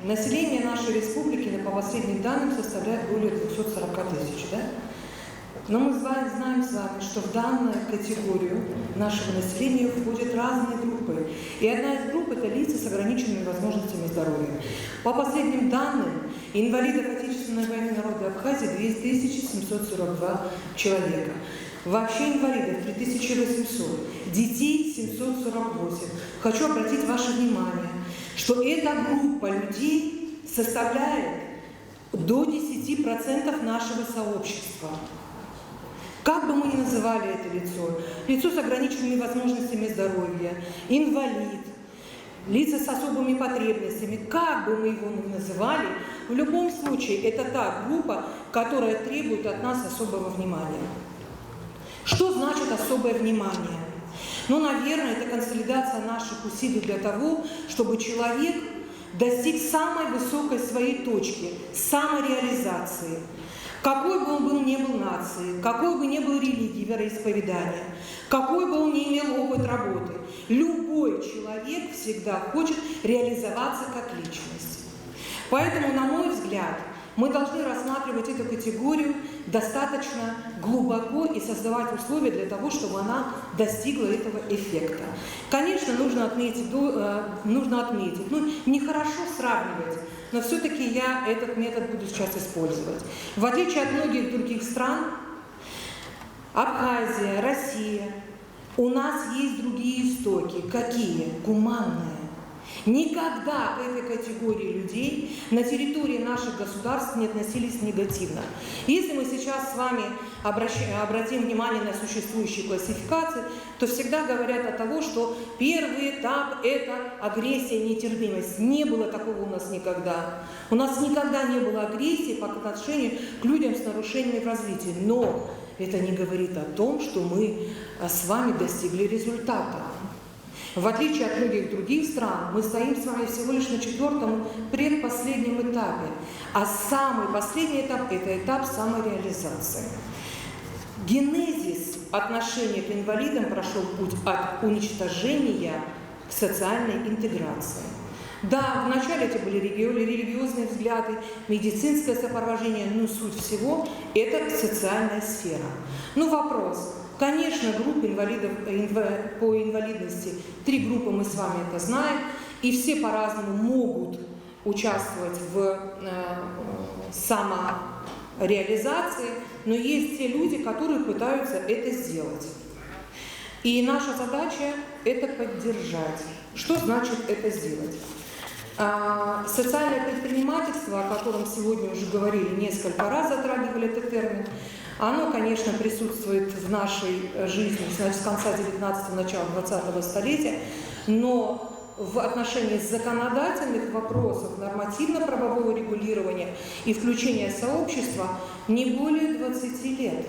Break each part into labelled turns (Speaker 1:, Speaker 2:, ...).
Speaker 1: население нашей республики по последним данным составляет более 240 тысяч. Да? Но мы знаем с вами, что в данную категорию нашего населения входят разные группы. И одна из групп – это лица с ограниченными возможностями здоровья. По последним данным, инвалидов Отечественной войны народа Абхазии 2742 человека. Вообще инвалидов 3800, детей 748. Хочу обратить ваше внимание, что эта группа людей составляет до 10% нашего сообщества. Как бы мы ни называли это лицо, лицо с ограниченными возможностями здоровья, инвалид, лица с особыми потребностями, как бы мы его ни называли, в любом случае это та группа, которая требует от нас особого внимания. Что значит особое внимание? Ну, наверное, это консолидация наших усилий для того, чтобы человек достиг самой высокой своей точки, самореализации. Какой бы он ни был нации, какой бы ни был религии, вероисповедания, какой бы он ни имел опыт работы, любой человек всегда хочет реализоваться как личность. Поэтому, на мой взгляд, мы должны рассматривать эту категорию достаточно глубоко и создавать условия для того, чтобы она достигла этого эффекта. Конечно, нужно отметить, нехорошо сравнивать, но все-таки я этот метод буду сейчас использовать. В отличие от многих других стран, Абхазия, Россия, у нас есть другие истоки. Какие? Гуманные. Никогда к этой категории людей на территории наших государств не относились негативно. Если мы сейчас с вами обратим внимание на существующие классификации, то всегда говорят о том, что первый этап – это агрессия, нетерпимость. Не было такого у нас никогда. У нас никогда не было агрессии по отношению к людям с нарушениями в развитии. Но это не говорит о том, что мы с вами достигли результата. В отличие от многих других стран, мы стоим с вами всего лишь на 4-м предпоследнем этапе. А самый последний этап – это этап самореализации. Генезис отношения к инвалидам прошел путь от уничтожения к социальной интеграции. Да, вначале это были религиозные взгляды, медицинское сопровождение, но суть всего – это социальная сфера. Ну, вопрос. Конечно, группы инвалидов по инвалидности, 3 группы мы с вами это знаем, и все по-разному могут участвовать в самореализации, но есть те люди, которые пытаются это сделать. И наша задача – это поддержать. Что значит это сделать? Социальное предпринимательство, о котором сегодня уже говорили, несколько раз затрагивали этот термин, оно, конечно, присутствует в нашей жизни с конца 19-го, начала 20-го столетия, но в отношении законодательных вопросов, нормативно-правового регулирования и включения сообщества не более 20 лет.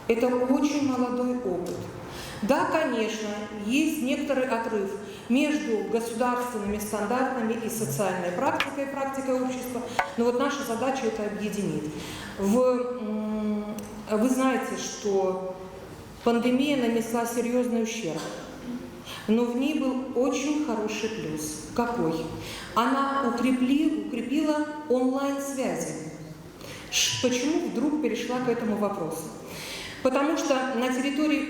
Speaker 1: Это очень молодой опыт. Да, конечно, есть некоторый отрыв между государственными стандартами и социальной практикой, практикой общества, но вот наша задача это объединить. Вы знаете, что пандемия нанесла серьезный ущерб, но в ней был очень хороший плюс. Какой? Она укрепила онлайн-связи. Почему вдруг перешла к этому вопросу? Потому что на территории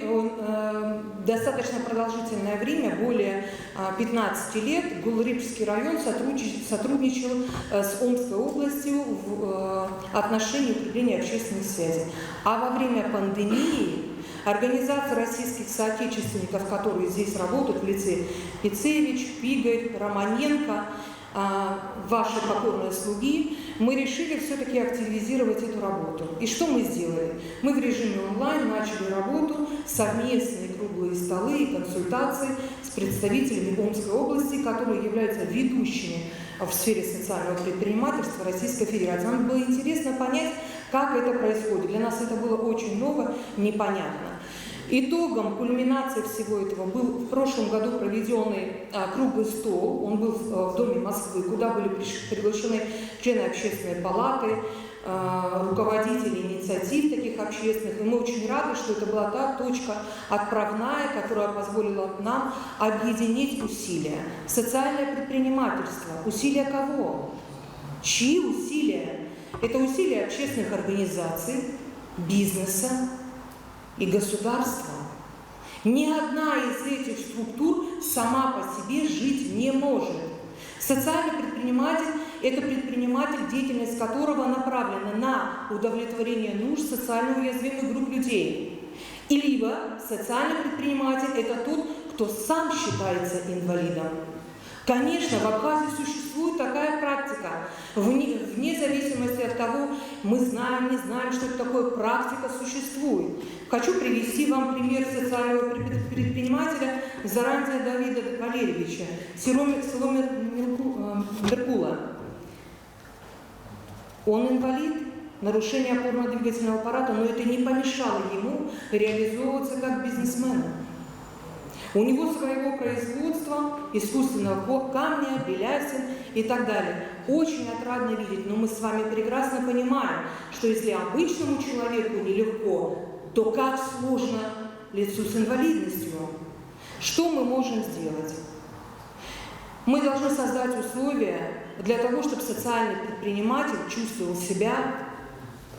Speaker 1: достаточно продолжительное время, более 15 лет, Гулрипский район сотрудничал с Омской областью в отношении укрепления общественных связей. А во время пандемии организация российских соотечественников, которые здесь работают в лице Пицевич, Пигарь, Романенко, ваши покорные слуги, мы решили все-таки активизировать эту работу. И что мы сделали? Мы в режиме онлайн начали работу, совместные круглые столы и консультации с представителями Омской области, которые являются ведущими в сфере социального предпринимательства Российской Федерации. Нам было интересно понять, как это происходит. Для нас это было очень ново, непонятно. Итогом, кульминацией всего этого был в прошлом году проведенный круглый стол. Он был в Доме Москвы, куда были приглашены члены Общественной палаты, руководители инициатив таких общественных. И мы очень рады, что это была та точка отправная, которая позволила нам объединить усилия. Социальное предпринимательство. Усилия кого? Чьи усилия? Это усилия общественных организаций, бизнеса и государства. Ни одна из этих структур сама по себе жить не может. Социальный предприниматель – это предприниматель, деятельность которого направлена на удовлетворение нужд социально уязвимых групп людей. И либо социальный предприниматель – это тот, кто сам считается инвалидом. Конечно, в Абхазии существует такая практика. Вне зависимости от того, мы знаем, не знаем, что это такое, практика существует. Хочу привести вам пример социального предпринимателя Зарандия Давида Валерьевича, Силомир Меркула. Он инвалид, нарушение опорно-двигательного аппарата, но это не помешало ему реализовываться как бизнесмену. У него своего производства, искусственного камня, белясин и так далее. Очень отрадно видеть, но мы с вами прекрасно понимаем, что если обычному человеку нелегко, то как сложно лицу с инвалидностью. Что мы можем сделать? Мы должны создать условия для того, чтобы социальный предприниматель чувствовал себя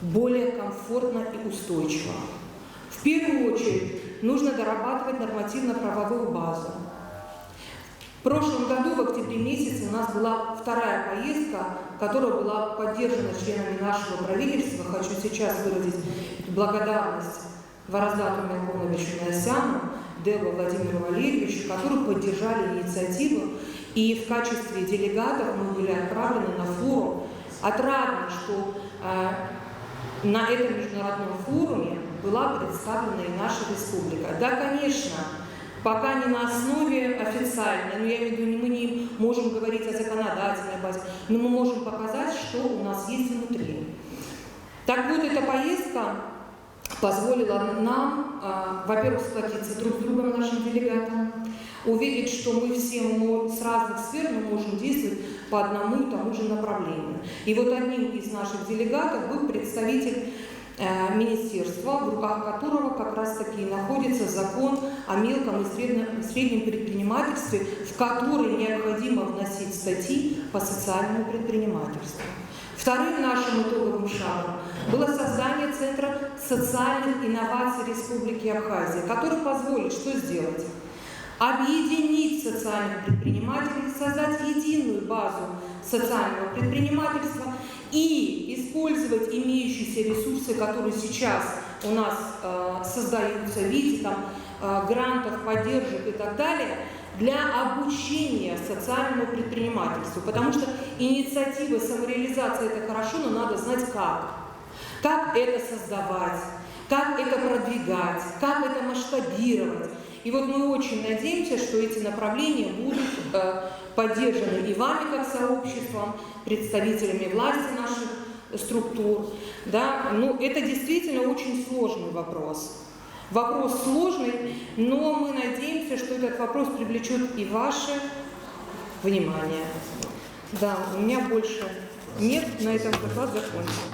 Speaker 1: более комфортно и устойчиво. В первую очередь нужно дорабатывать нормативно-правовую базу. В прошлом году, в октябре месяце, у нас была вторая поездка, которая была поддержана членами нашего правительства. Хочу сейчас выразить благодарность Вараздату Мелконовичу Насяну, Делу Владимиру Валерьевичу, которые поддержали инициативу. И в качестве делегатов мы были отправлены на форум. Отрадно, что на этом международном форуме была представлена и наша республика. Да, конечно, пока не на основе официальной, но я имею в виду, мы не можем говорить о законодательной базе, но мы можем показать, что у нас есть внутри. Так вот, эта поездка позволила нам, во-первых, сплотиться друг с другом, нашим делегатам, увидеть, что мы все с разных сфер можем действовать по одному и тому же направлению. И вот одним из наших делегатов был представитель министерства, в руках которого как раз-таки находится закон о мелком и среднем предпринимательстве, в который необходимо вносить статьи по социальному предпринимательству. Вторым нашим итоговым шагом было создание Центра социальных инноваций Республики Абхазия, который позволит что сделать? Объединить социальных предпринимателей, создать единую базу социального предпринимательства и использовать имеющиеся ресурсы, которые сейчас у нас создаются в виде грантов, поддержек и так далее, для обучения социальному предпринимательству. Потому что инициатива, самореализация – это хорошо, но надо знать как. Как это создавать, как это продвигать, как это масштабировать. И вот мы очень надеемся, что эти направления будут поддержаны и вами как сообществом, представителями власти наших структур. Да? Ну, это действительно очень сложный вопрос. Вопрос сложный, но мы надеемся, что этот вопрос привлечет и ваше внимание. Да, у меня больше нет, на этом доклад закончен.